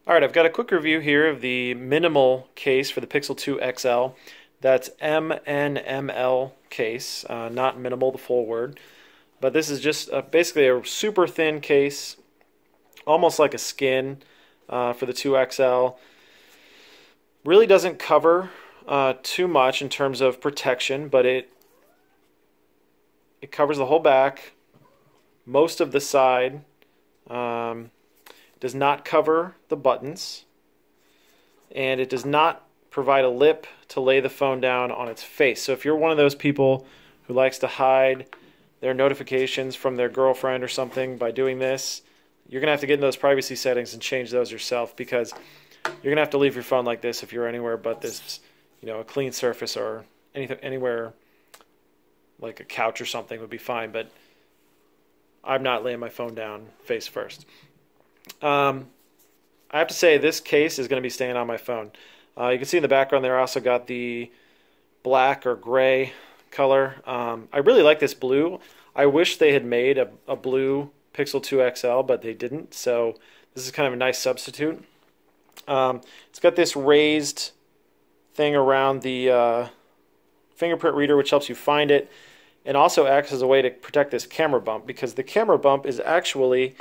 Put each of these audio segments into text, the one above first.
All right, I've got a quick review here of the minimal case for the Pixel 2 XL. That's MNML case, not minimal, the full word. But this is just basically a super thin case, almost like a skin for the 2XL. Really doesn't cover too much in terms of protection, but it covers the whole back, most of the side. Does not cover the buttons, and it does not provide a lip to lay the phone down on its face. So if you're one of those people who likes to hide their notifications from their girlfriend or something by doing this, you're going to have to get in those privacy settings and change those yourself, because you're going to have to leave your phone like this if you're anywhere but this, a clean surface, or anything anywhere like a couch or something would be fine, but I'm not laying my phone down face first. I have to say this case is going to be staying on my phone. You can see in the background there I also got the black or gray color. I really like this blue. I wish they had made a blue Pixel 2 XL, but they didn't, so this is kind of a nice substitute. It's got this raised thing around the fingerprint reader, which helps you find it, and also acts as a way to protect this camera bump, because the camera bump is actually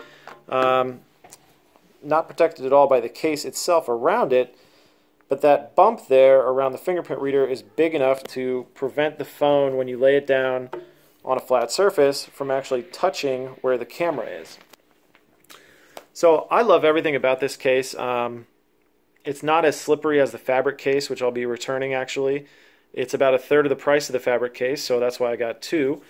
not protected at all by the case itself around it, but that bump there around the fingerprint reader is big enough to prevent the phone, when you lay it down on a flat surface, from actually touching where the camera is. So I love everything about this case. It's not as slippery as the fabric case, which I'll be returning actually. It's about a third of the price of the fabric case, so that's why I got two.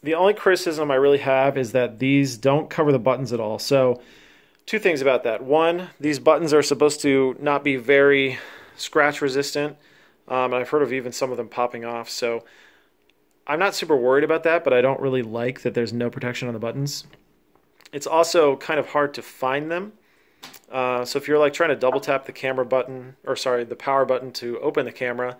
The only criticism I really have is that these don't cover the buttons at all. So two things about that. One, these buttons are supposed to not be very scratch resistant. And I've heard of even some of them popping off. So I'm not super worried about that, but I don't really like that there's no protection on the buttons. It's also kind of hard to find them. So if you're like trying to double tap the camera button, or sorry, the power button to open the camera,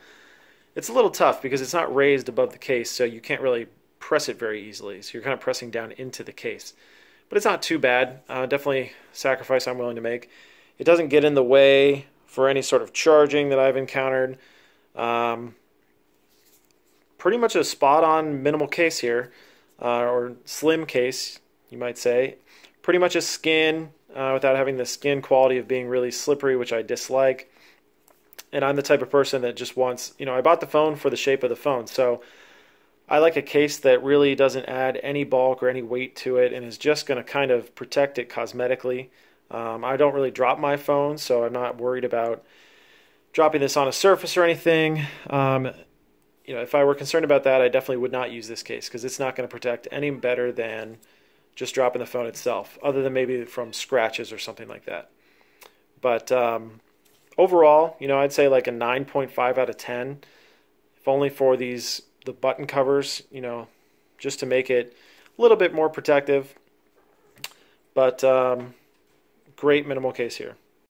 it's a little tough because it's not raised above the case, so you can't really press it very easily. So you're kind of pressing down into the case. But it's not too bad. Definitely a sacrifice I'm willing to make. It doesn't get in the way for any sort of charging that I've encountered. Pretty much a spot-on minimal case here, or slim case, you might say. Pretty much a skin, without having the skin quality of being really slippery, which I dislike. And I'm the type of person that just wants, I bought the phone for the shape of the phone, so I like a case that really doesn't add any bulk or any weight to it and is just going to kind of protect it cosmetically. I don't really drop my phone, so I'm not worried about dropping this on a surface or anything. If I were concerned about that, I definitely would not use this case, because it's not going to protect any better than just dropping the phone itself, other than maybe from scratches or something like that. But overall, I'd say like a 9.5 out of 10, if only for the button covers, just to make it a little bit more protective. But great minimal case here.